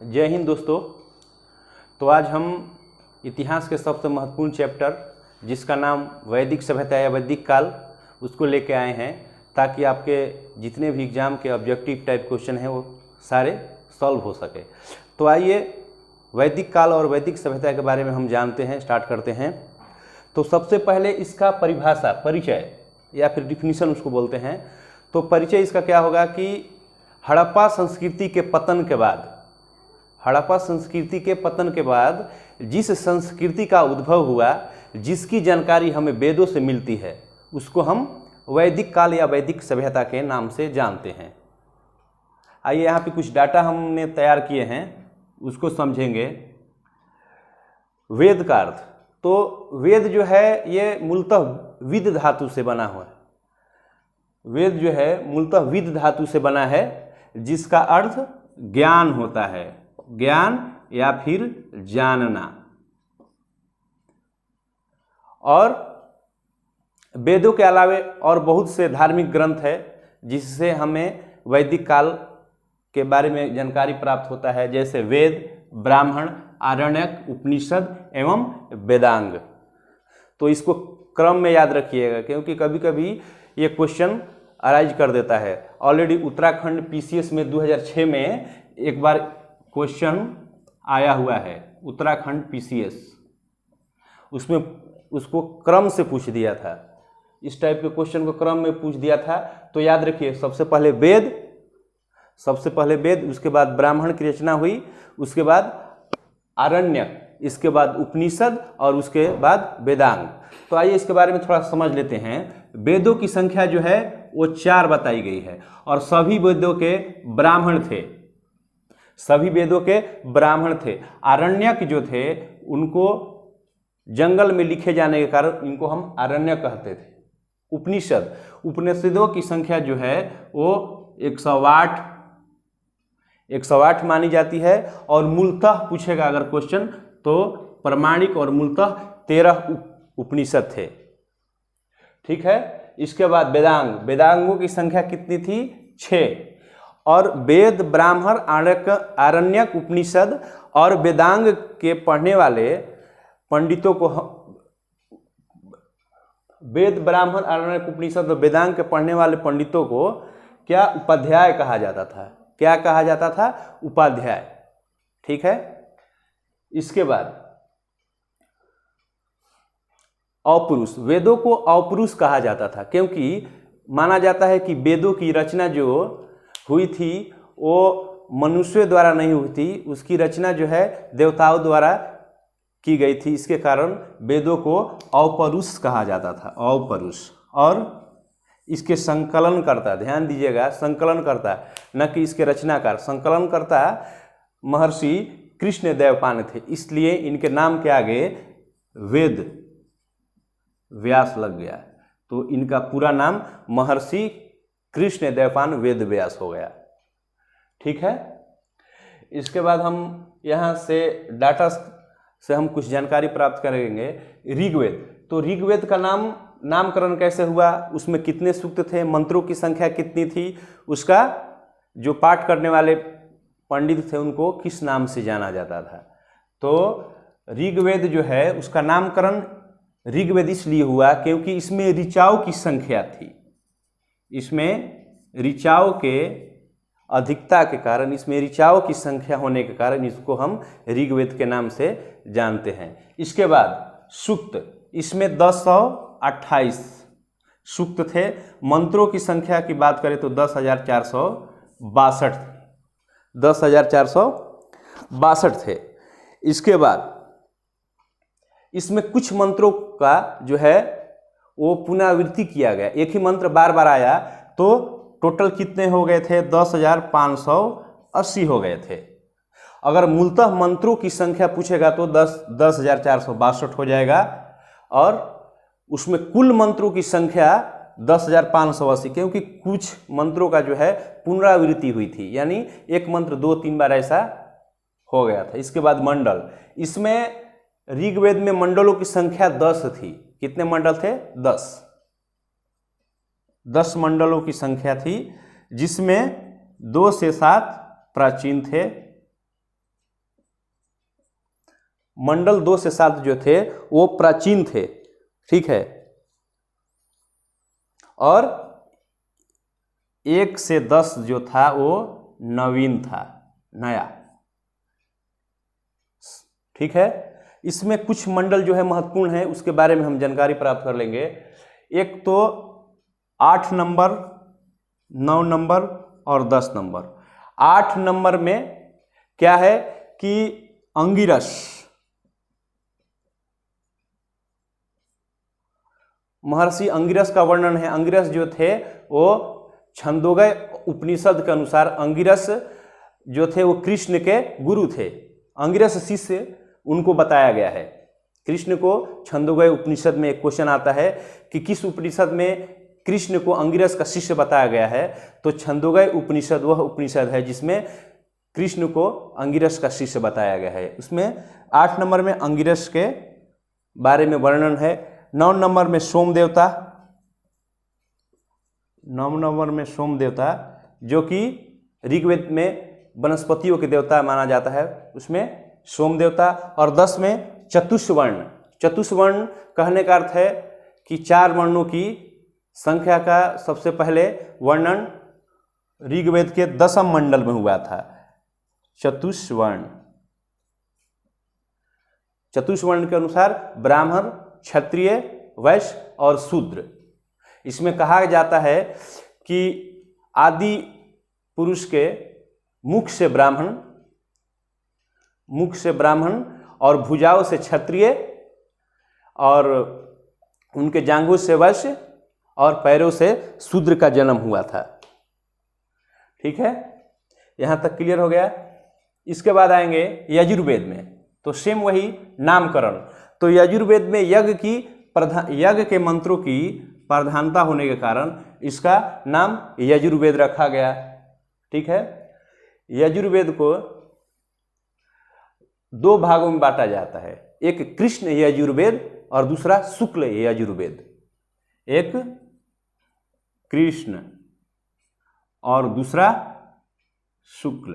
जय हिंद दोस्तों। तो आज हम इतिहास के सबसे महत्वपूर्ण चैप्टर जिसका नाम वैदिक सभ्यता या वैदिक काल उसको लेके आए हैं ताकि आपके जितने भी एग्जाम के ऑब्जेक्टिव टाइप क्वेश्चन हैं वो सारे सॉल्व हो सके। तो आइए वैदिक काल और वैदिक सभ्यता के बारे में हम जानते हैं, स्टार्ट करते हैं। तो सबसे पहले इसका परिभाषा, परिचय या फिर डिफिनीशन उसको बोलते हैं। तो परिचय इसका क्या होगा कि हड़प्पा संस्कृति के पतन के बाद, हड़प्पा संस्कृति के पतन के बाद जिस संस्कृति का उद्भव हुआ, जिसकी जानकारी हमें वेदों से मिलती है, उसको हम वैदिक काल या वैदिक सभ्यता के नाम से जानते हैं। आइए यहाँ पे कुछ डाटा हमने तैयार किए हैं, उसको समझेंगे। वेद का अर्थ, तो वेद जो है ये मूलतः विद धातु से बना हुआ है। वेद जो है मूलतः विद धातु से बना है, जिसका अर्थ ज्ञान होता है, ज्ञान या फिर जानना। और वेदों के अलावे और बहुत से धार्मिक ग्रंथ है जिससे हमें वैदिक काल के बारे में जानकारी प्राप्त होता है, जैसे वेद, ब्राह्मण, आरण्यक, उपनिषद एवं वेदांग। तो इसको क्रम में याद रखिएगा क्योंकि कभी कभी ये क्वेश्चन अराइज कर देता है। ऑलरेडी उत्तराखंड पीसीएस में 2006 में एक बार क्वेश्चन आया हुआ है, उत्तराखंड पीसीएस, उसमें उसको क्रम से पूछ दिया था। इस टाइप के क्वेश्चन को क्रम में पूछ दिया था। तो याद रखिए, सबसे पहले वेद, उसके बाद ब्राह्मण की रचना हुई, उसके बाद आरण्यक, इसके बाद उपनिषद और उसके बाद वेदांग। तो आइए इसके बारे में थोड़ा समझ लेते हैं। वेदों की संख्या जो है वो 4 बताई गई है और सभी वेदों के ब्राह्मण थे, सभी वेदों के ब्राह्मण थे। आरण्यक जो थे उनको जंगल में लिखे जाने के कारण इनको हम आरण्यक कहते थे। उपनिषदों की संख्या जो है वो 108 मानी जाती है। और मूलतः पूछेगा अगर क्वेश्चन तो प्रमाणिक और मूलतः 13 उपनिषद थे। ठीक है। इसके बाद वेदांगों की संख्या कितनी थी? 6। और वेद, ब्राह्मण, आरण्यक, उपनिषद और वेदांग के पढ़ने वाले पंडितों को, वेद, ब्राह्मण, आरण्यक, उपनिषद और वेदांग के पढ़ने वाले पंडितों को क्या उपाध्याय कहा जाता था? क्या कहा जाता था? उपाध्याय। ठीक है। इसके बाद औपुरुष, वेदों को औपुरुष कहा जाता था क्योंकि माना जाता है कि वेदों की रचना जो हुई थी वो मनुष्य द्वारा नहीं हुई थी, उसकी रचना जो है देवताओं द्वारा की गई थी। इसके कारण वेदों को औपरुष कहा जाता था, औपरुष। और इसके संकलनकर्ता, ध्यान दीजिएगा, संकलनकर्ता, न कि इसके रचनाकार, संकलनकर्ता महर्षि कृष्ण देवपान थे, इसलिए इनके नाम के आगे वेद व्यास लग गया। तो इनका पूरा नाम महर्षि कृष्ण देवपान वेद व्यास हो गया। ठीक है। इसके बाद हम यहाँ से डाटा से हम कुछ जानकारी प्राप्त करेंगे। ऋग्वेद, तो ऋग्वेद का नामकरण कैसे हुआ, उसमें कितने सूक्त थे, मंत्रों की संख्या कितनी थी, उसका जो पाठ करने वाले पंडित थे उनको किस नाम से जाना जाता था। तो ऋग्वेद जो है उसका नामकरण ऋग्वेद इसलिए हुआ क्योंकि इसमें ऋचाओं की संख्या थी। इसमें ऋचाओं के अधिकता के कारण, इसमें ऋचाओं की संख्या होने के कारण इसको हम ऋग्वेद के नाम से जानते हैं। इसके बाद सूक्त, इसमें 1028 सूक्त थे। मंत्रों की संख्या की बात करें तो 10,462 थे। इसके बाद इसमें कुछ मंत्रों का जो है वो पुनरावृत्ति किया गया, एक ही मंत्र बार बार आया, तो टोटल कितने हो गए थे? 10,580 हो गए थे। अगर मूलतः मंत्रों की संख्या पूछेगा तो 10,462 हो जाएगा और उसमें कुल मंत्रों की संख्या 10,580, क्योंकि कुछ मंत्रों का जो है पुनरावृत्ति हुई थी, यानी एक मंत्र 2-3 बार ऐसा हो गया था। इसके बाद मंडल, इसमें ऋग्वेद में मंडलों की संख्या 10 थी। कितने मंडल थे? 10 मंडलों की संख्या थी, जिसमें 2 से 7 प्राचीन थे मंडल 2 से 7 जो थे वो प्राचीन थे, ठीक है, और 1 से 10 जो था वो नवीन था, नया, ठीक है। इसमें कुछ मंडल जो है महत्वपूर्ण है, उसके बारे में हम जानकारी प्राप्त कर लेंगे। एक तो 8 नंबर, 9 नंबर और 10 नंबर। 8 नंबर में क्या है कि अंगिरस, महर्षि अंगिरस का वर्णन है। अंगिरस जो थे वो छंदोगय उपनिषद के अनुसार अंगिरस जो थे वो कृष्ण के गुरु थे। अंगिरस शिष्य उनको बताया गया है। कृष्ण को छंदोगय उपनिषद में एक क्वेश्चन आता है कि किस उपनिषद में कृष्ण को अंगिरस का शिष्य बताया गया है, तो छंदोगय उपनिषद वह उपनिषद है जिसमें कृष्ण को अंगिरस का शिष्य बताया गया है। उसमें 8 नंबर में अंगिरस के बारे में वर्णन है। 9 नंबर में सोम देवता, 9 नंबर में सोम देवता जो कि ऋग्वेद में वनस्पतियों के देवता माना जाता है, उसमें सोम देवता। और 10 में चतुष्वर्ण। चतुष्वर्ण कहने का अर्थ है कि 4 वर्णों की संख्या का सबसे पहले वर्णन ऋग्वेद के 10वें मंडल में हुआ था, चतुष्वर्ण। चतुष्वर्ण के अनुसार ब्राह्मण, क्षत्रिय, वैश्य और शूद्र। इसमें कहा जाता है कि आदि पुरुष के मुख से ब्राह्मण और भुजाओं से क्षत्रिय और उनके जांघों से वैश्य और पैरों से शूद्र का जन्म हुआ था, ठीक है। यहाँ तक क्लियर हो गया। इसके बाद आएंगे यजुर्वेद में, तो सेम वही नामकरण। तो यजुर्वेद में यज्ञ के मंत्रों की प्रधानता होने के कारण इसका नाम यजुर्वेद रखा गया, ठीक है। यजुर्वेद को 2 भागों में बांटा जाता है, एक कृष्ण यजुर्वेद और दूसरा शुक्ल यजुर्वेद। एक कृष्ण और दूसरा शुक्ल।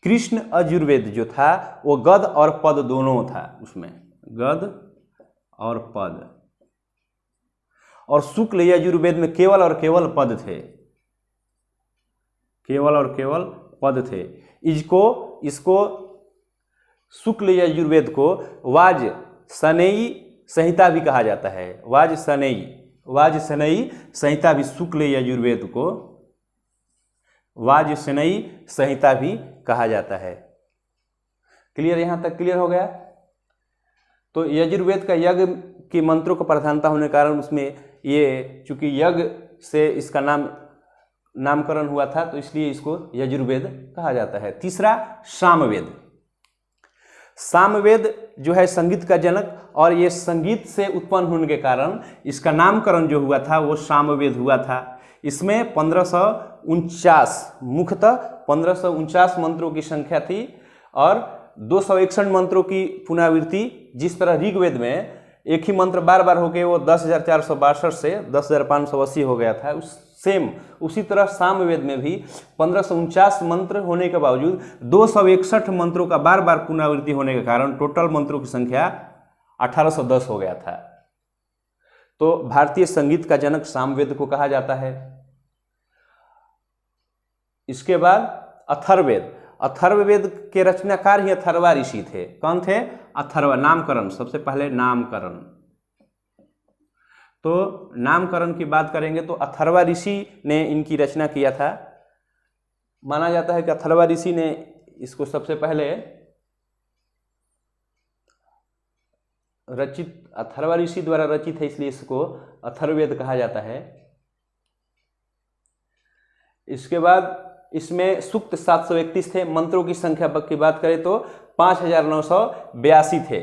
कृष्ण यजुर्वेद जो था वो गद और पद दोनों था, उसमें गद और पद। और शुक्ल यजुर्वेद में केवल और केवल पद थे, केवल और केवल पद थे। इसको शुक्ल यजुर्वेद को वाजसनेयी संहिता भी कहा जाता है। वाजसनेयी संहिता भी शुक्ल यजुर्वेद को वाजसनेयी संहिता भी कहा जाता है। क्लियर, यहाँ तक क्लियर हो गया। तो यजुर्वेद का यज्ञ के मंत्रों को प्रधानता होने के कारण उसमें ये, चूंकि यज्ञ से इसका नामकरण हुआ था तो इसलिए इसको यजुर्वेद कहा जाता है। तीसरा सामवेद। सामवेद जो है संगीत का जनक, और ये संगीत से उत्पन्न होने के कारण इसका नामकरण जो हुआ था वो सामवेद हुआ था। इसमें 1549 मुख्यतः 1549 मंत्रों की संख्या थी और 261 मंत्रों की पुनरावृत्ति। जिस तरह ऋग्वेद में एक ही मंत्र बार बार होके वो 10,462 से 10,580 हो गया था, उसी तरह सामवेद में भी 1549 मंत्र होने के बावजूद 261 मंत्रों का बार बार पुनरावृत्ति होने के कारण टोटल मंत्रों की संख्या 1810 हो गया था। तो भारतीय संगीत का जनक सामवेद को कहा जाता है। इसके बाद अथर्ववेद। अथर्ववेद के रचनाकार ही अथर्वा ऋषि थे। कौन थे? अथर्वा। नामकरण, सबसे पहले नामकरण। तो नामकरण की बात करेंगे तो अथर्वा ऋषि ने इनकी रचना किया था। माना जाता है कि अथर्वा ऋषि ने इसको सबसे पहले रचित, अथर्वा ऋषि द्वारा रचित है, इसलिए इसको अथर्ववेद कहा जाता है। इसके बाद इसमें सूक्त 731 थे। मंत्रों की संख्या की बात करें तो 5982 थे।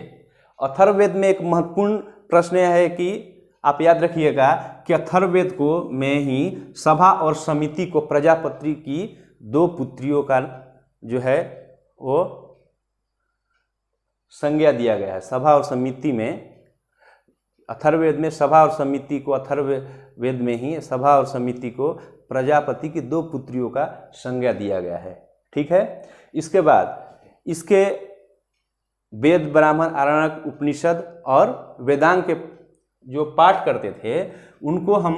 अथर्ववेद में एक महत्वपूर्ण प्रश्न यह है कि आप याद रखिएगा कि अथर्ववेद को में ही सभा और समिति को प्रजापति की 2 पुत्रियों का जो है वो संज्ञा दिया गया है। सभा और समिति में, अथर्ववेद में सभा और समिति को, अथर्ववेद में ही सभा और समिति को प्रजापति की 2 पुत्रियों का संज्ञा दिया गया है। ठीक है। इसके बाद इसके वेद, ब्राह्मण, आरण्यक, उपनिषद और वेदांग के जो पाठ करते थे उनको हम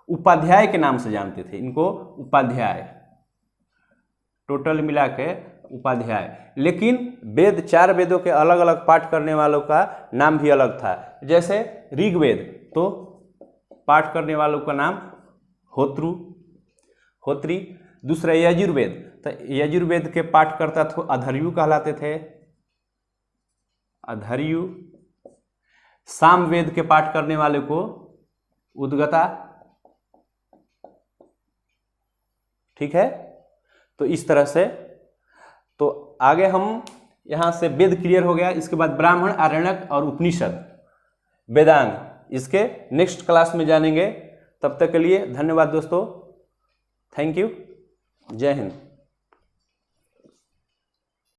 उपाध्याय के नाम से जानते थे। इनको उपाध्याय, टोटल मिला के उपाध्याय। लेकिन वेद, 4 वेदों के अलग अलग पाठ करने वालों का नाम भी अलग था। जैसे ऋग्वेद, तो पाठ करने वालों का नाम होत्री। दूसरा यजुर्वेद, तो यजुर्वेद के पाठकर्ता तो अधर्यु कहलाते थे, अधर्यु। सामवेद के पाठ करने वाले को उद्गता। ठीक है, तो इस तरह से तो आगे हम यहाँ से वेद क्लियर हो गया। इसके बाद ब्राह्मण, आरण्यक और उपनिषद, वेदांग, इसके नेक्स्ट क्लास में जानेंगे। तब तक के लिए धन्यवाद दोस्तों, थैंक यू, जय हिंद।